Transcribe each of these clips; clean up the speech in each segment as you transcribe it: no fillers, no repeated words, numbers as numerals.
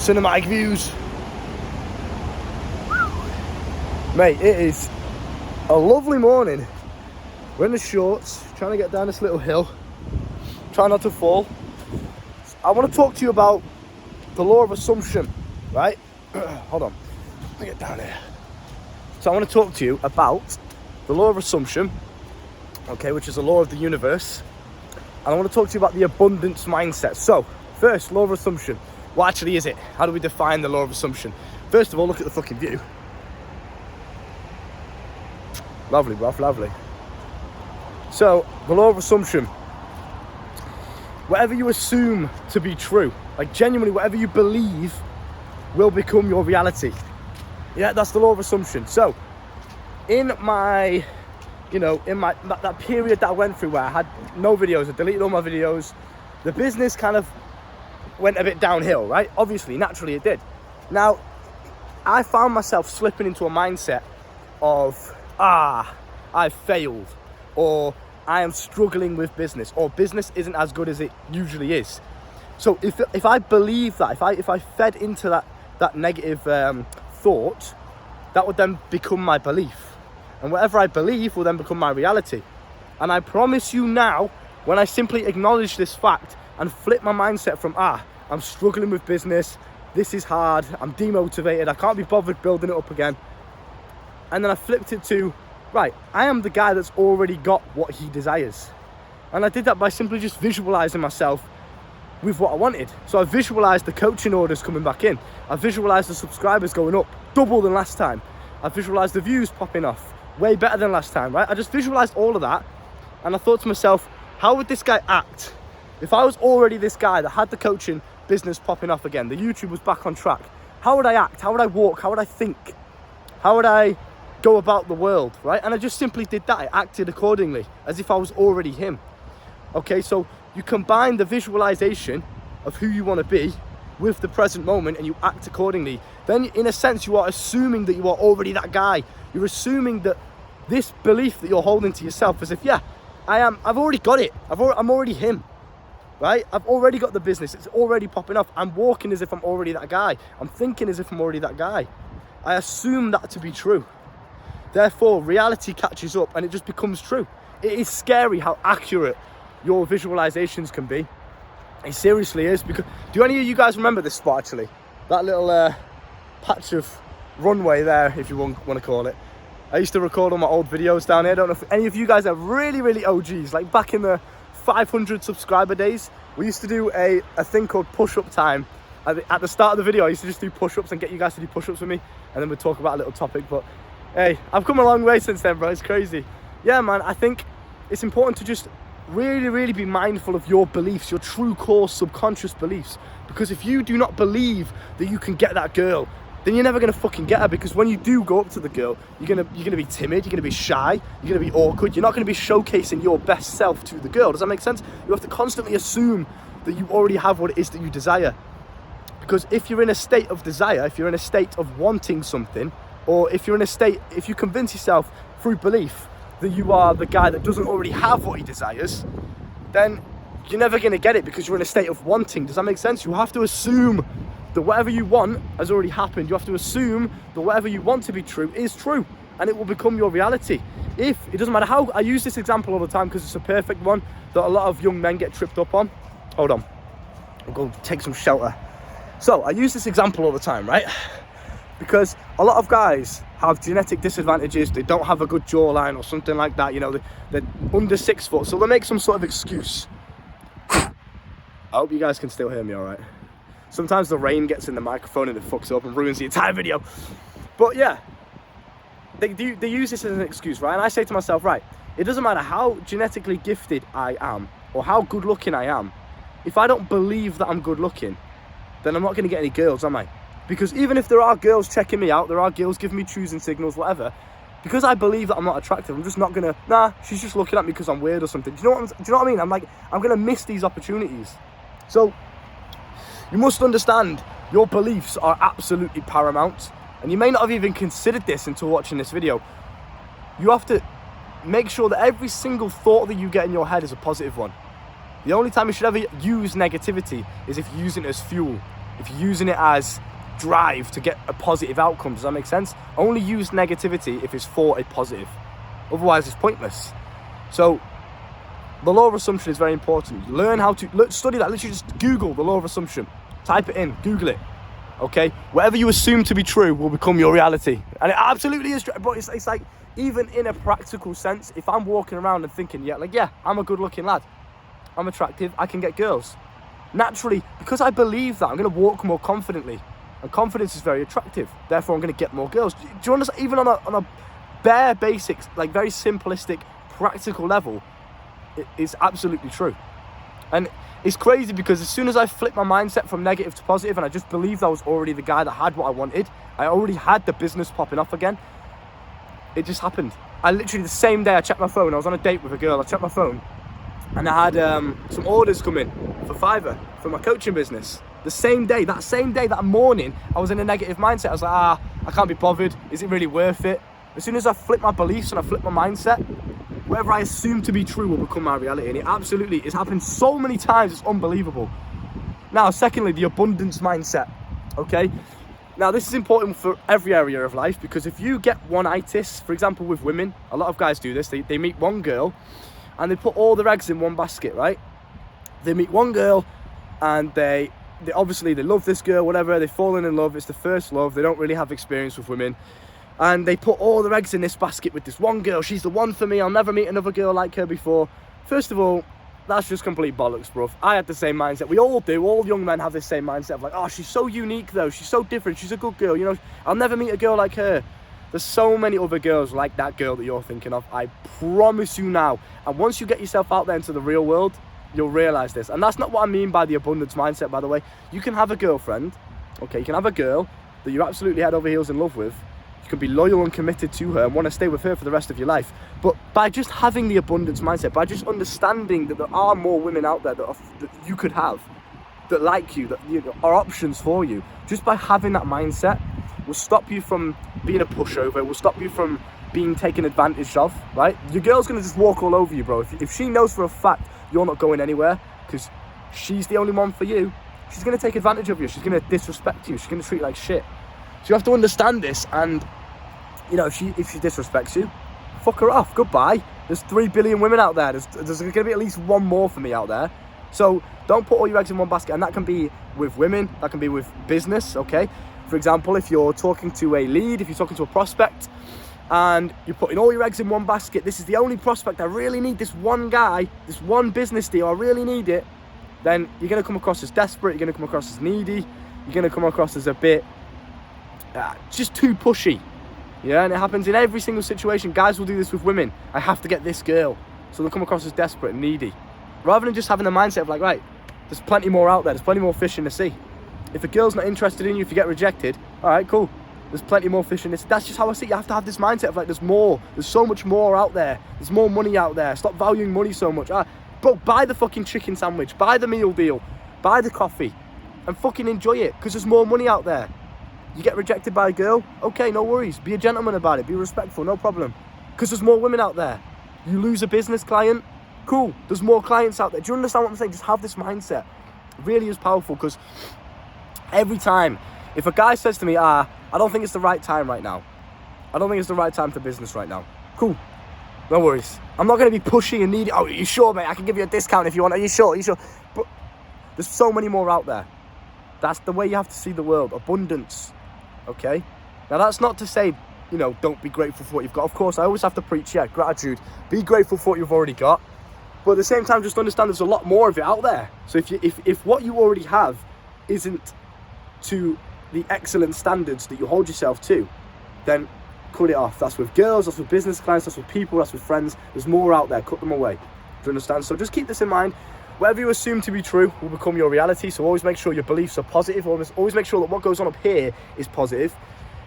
cinematic views. Mate, it is a lovely morning. We're in the shorts, trying to get down this little hill. Try not to fall. I want to talk to you about the law of assumption, right? Hold on, let me get down here. So I want to talk to you about the law of assumption, okay, which is the law of the universe. And I want to talk to you about the abundance mindset. So, first, law of assumption. What actually is it? How do we define the law of assumption? First of all, look at the fucking view. Lovely, bruv, lovely. So, the law of assumption. Whatever you assume to be true, like genuinely whatever you believe will become your reality. Yeah, that's the law of assumption. So, in my, that period that I went through where I had no videos, I deleted all my videos, the business kind of went a bit downhill, right? Obviously, naturally it did. Now, I found myself slipping into a mindset of, I failed, or I am struggling with business, or business isn't as good as it usually is. So if I believe that, if I fed into that negative thought, that would then become my belief. And whatever I believe will then become my reality. And I promise you now, when I simply acknowledge this fact and flip my mindset from, I'm struggling with business, this is hard, I'm demotivated, I can't be bothered building it up again. And then I flipped it to, right, I am the guy that's already got what he desires. And I did that by simply just visualizing myself with what I wanted. So I visualized the coaching orders coming back in. I visualized the subscribers going up, double than last time. I visualized the views popping off, way better than last time, right? I just visualized all of that. And I thought to myself, how would this guy act if I was already this guy that had the coaching business popping off again? The YouTube was back on track. How would I act? How would I walk? How would I think? How would I go about the world, right? And I just simply did that. I acted accordingly, as if I was already him. Okay, so you combine the visualization of who you want to be with the present moment and you act accordingly. Then in a sense, you are assuming that you are already that guy. You're assuming that this belief that you're holding to yourself as if, I've already got it. I'm already him, right? I've already got the business. It's already popping off. I'm walking as if I'm already that guy. I'm thinking as if I'm already that guy. I assume that to be true. Therefore, reality catches up and it just becomes true. It is scary how accurate your visualizations can be. It seriously is. Because do any of you guys remember this spot actually? That little patch of runway there, if you want to call it. I used to record all my old videos down here. I don't know if any of you guys are really, really OGs. Like back in the 500 subscriber days, we used to do a thing called push-up time. At the start of the video, I used to just do push-ups and get you guys to do push-ups with me. And then we'd talk about a little topic. But hey, I've come a long way since then, bro. It's crazy. Yeah, man, I think it's important to just really, really be mindful of your beliefs, your true core subconscious beliefs. Because if you do not believe that you can get that girl, then you're never gonna fucking get her. Because when you do go up to the girl, you're gonna be timid, you're gonna be shy, you're gonna be awkward, you're not gonna be showcasing your best self to the girl. Does that make sense? You have to constantly assume that you already have what it is that you desire. Because if you're in a state of desire, if you're in a state of wanting something, or if you convince yourself through belief that you are the guy that doesn't already have what he desires, then you're never going to get it because you're in a state of wanting. Does that make sense? You have to assume that whatever you want has already happened. You have to assume that whatever you want to be true is true, and it will become your reality. It doesn't matter how, I use this example all the time because it's a perfect one that a lot of young men get tripped up on. Hold on, I'll go take some shelter. So I use this example all the time, right? Because a lot of guys have genetic disadvantages. They don't have a good jawline or something like that. They're under 6 foot, so they make some sort of excuse. I hope you guys can still hear me all right. Sometimes the rain gets in the microphone and it fucks up and ruins the entire video. But yeah, they use this as an excuse, right? And I say to myself, right, it doesn't matter how genetically gifted I am or how good looking I am. If I don't believe that I'm good looking, then I'm not going to get any girls, am I? Because even if there are girls checking me out, there are girls giving me choosing signals, whatever, because I believe that I'm not attractive, I'm just not going to, she's just looking at me because I'm weird or something. Do you know what I mean? I'm going to miss these opportunities. So you must understand your beliefs are absolutely paramount. And you may not have even considered this until watching this video. You have to make sure that every single thought that you get in your head is a positive one. The only time you should ever use negativity is if you're using it as fuel. if you're using it as drive to get a positive outcome. Does that make sense? Only use negativity if it's for a positive. Otherwise, it's pointless. So the law of assumption is very important. Learn how to study that. Literally just Google the law of assumption. Type it in, Google it. Okay? Whatever you assume to be true will become your reality. And it absolutely is true. But it's like, even in a practical sense, if I'm walking around and thinking, yeah, I'm a good looking lad, I'm attractive, I can get girls. Naturally, because I believe that, I'm going to walk more confidently. And confidence is very attractive. Therefore, I'm going to get more girls. Do you understand? Even on a bare basics, like very simplistic, practical level, it's absolutely true. And it's crazy because as soon as I flipped my mindset from negative to positive, and I just believed I was already the guy that had what I wanted, I already had the business popping off again. It just happened. I literally, the same day I checked my phone, I was on a date with a girl, I checked my phone, and I had some orders come in for Fiverr for my coaching business. The same day, that morning, I was in a negative mindset. I was like, I can't be bothered. Is it really worth it? As soon as I flip my beliefs and I flip my mindset, whatever I assume to be true will become my reality. And it absolutely, it's happened so many times, it's unbelievable. Now, secondly, the abundance mindset, okay? Now, this is important for every area of life, because if you get one-itis, for example, with women, a lot of guys do this, they meet one girl and they put all their eggs in one basket, right? They meet one girl and they obviously, they love this girl, whatever, they've fallen in love, it's the first love, they don't really have experience with women, and they put all their eggs in this basket with this one girl. She's the one for me, I'll never meet another girl like her before. First of all, that's just complete bollocks, bruv. I had the same mindset. We all do. All young men have this same mindset of like, oh, she's so unique though, she's so different, she's a good girl, you know, I'll never meet a girl like her. There's so many other girls like that girl that you're thinking of, I promise you now. And once you get yourself out there into the real world, you'll realize this. And that's not what I mean by the abundance mindset, by the way. You can have a girlfriend, okay, you can have a girl that you're absolutely head over heels in love with. You can be loyal and committed to her and want to stay with her for the rest of your life. But by just having the abundance mindset, by just understanding that there are more women out there that you could have, that like you, that are options for you, just by having that mindset will stop you from being a pushover, will stop you from being taken advantage of, right? Your girl's going to just walk all over you, bro. If she knows for a fact you're not going anywhere because she's the only one for you, she's going to take advantage of you. She's going to disrespect you. She's going to treat you like shit. So you have to understand this, and you know, if she disrespects you, fuck her off. Goodbye. There's 3 billion women out there. There's going to be at least one more for me out there. So don't put all your eggs in one basket, and that can be with women, that can be with business, okay? For example, if you're talking to a lead, if you're talking to a prospect, and you're putting all your eggs in one basket, this is the only prospect, I really need this one guy, this one business deal, I really need it, then you're going to come across as desperate, you're going to come across as needy, you're going to come across as a bit just too pushy. Yeah, and it happens in every single situation. Guys will do this with women. I have to get this girl. So they'll come across as desperate and needy. Rather than just having the mindset of like, right, there's plenty more out there, there's plenty more fish in the sea. If a girl's not interested in you, if you get rejected, all right, cool. There's plenty more fish in this. That's just how I see it. You have to have this mindset of like, there's more. There's so much more out there. There's more money out there. Stop valuing money so much. Bro, buy the fucking chicken sandwich. Buy the meal deal. Buy the coffee. And fucking enjoy it, because there's more money out there. You get rejected by a girl? Okay, no worries. Be a gentleman about it. Be respectful, no problem. Because there's more women out there. You lose a business client? Cool. There's more clients out there. Do you understand what I'm saying? Just have this mindset. It really is powerful, because every time, if a guy says to me, I don't think it's the right time right now. I don't think it's the right time for business right now. Cool. No worries. I'm not going to be pushy and needy. Oh, are you sure, mate? I can give you a discount if you want. Are you sure? Are you sure? But there's so many more out there. That's the way you have to see the world. Abundance. Okay? Now, that's not to say, you know, don't be grateful for what you've got. Of course, I always have to preach, yeah, gratitude. Be grateful for what you've already got. But at the same time, just understand there's a lot more of it out there. So if what you already have isn't to the excellent standards that you hold yourself to, then cut it off. That's with girls, that's with business clients, that's with people, that's with friends. There's more out there. Cut them away. Do you understand? So just keep this in mind. Whatever you assume to be true will become your reality. So always make sure your beliefs are positive. Always make sure that what goes on up here is positive.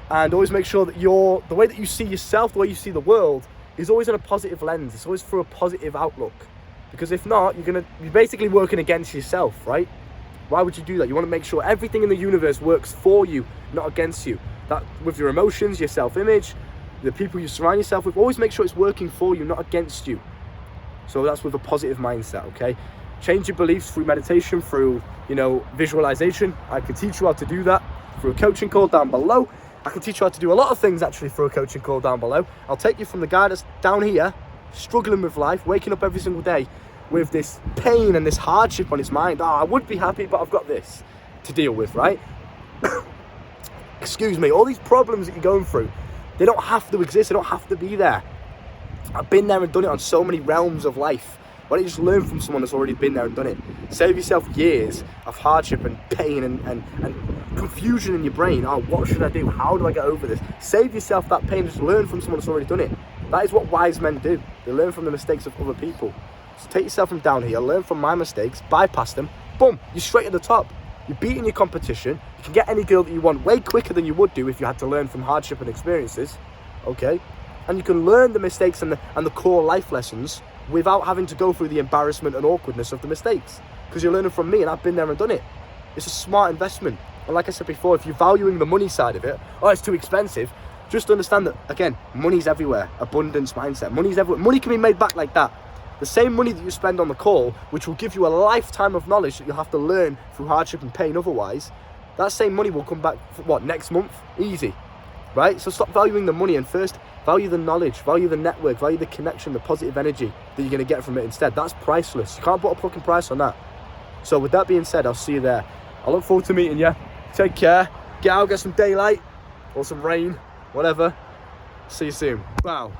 And always make sure that the way that you see yourself, the way you see the world, is always in a positive lens. It's always through a positive outlook. Because if not, you're basically working against yourself, right? Why would you do that? You want to make sure everything in the universe works for you, not against you. That with your emotions, your self-image, the people you surround yourself with, always make sure it's working for you, not against you. So that's with a positive mindset, okay? change your beliefs through meditation, through, you know, visualization. I can teach you how to do that through a coaching call down below. I can teach you how to do a lot of things actually through a coaching call down below. I'll take you from the guy that's down here, struggling with life, waking up every single day with this pain and this hardship on his mind. Oh, I would be happy, but I've got this to deal with, right? Excuse me, all these problems that you're going through, they don't have to exist, they don't have to be there. I've been there and done it on so many realms of life. Why don't you just learn from someone that's already been there and done it? Save yourself years of hardship and pain and confusion in your brain. Oh, what should I do? How do I get over this? Save yourself that pain, just learn from someone that's already done it. That is what wise men do. They learn from the mistakes of other people. So take yourself from down here, learn from my mistakes, bypass them, boom, you're straight at the top. You're beating your competition. You can get any girl that you want way quicker than you would do if you had to learn from hardship and experiences, okay? And you can learn the mistakes and the core life lessons without having to go through the embarrassment and awkwardness of the mistakes, because you're learning from me and I've been there and done it. It's a smart investment. And like I said before, if you're valuing the money side of it, oh, it's too expensive, just understand that, again, money's everywhere. Abundance mindset. Money's everywhere. Money can be made back like that. The same money that you spend on the call, which will give you a lifetime of knowledge that you'll have to learn through hardship and pain otherwise, that same money will come back, for what, next month? Easy, right? So stop valuing the money and first value the knowledge, value the network, value the connection, the positive energy that you're going to get from it instead. That's priceless. You can't put a fucking price on that. So with that being said, I'll see you there. I look forward to meeting you. Take care. Get out, get some daylight or some rain, whatever. See you soon. Wow.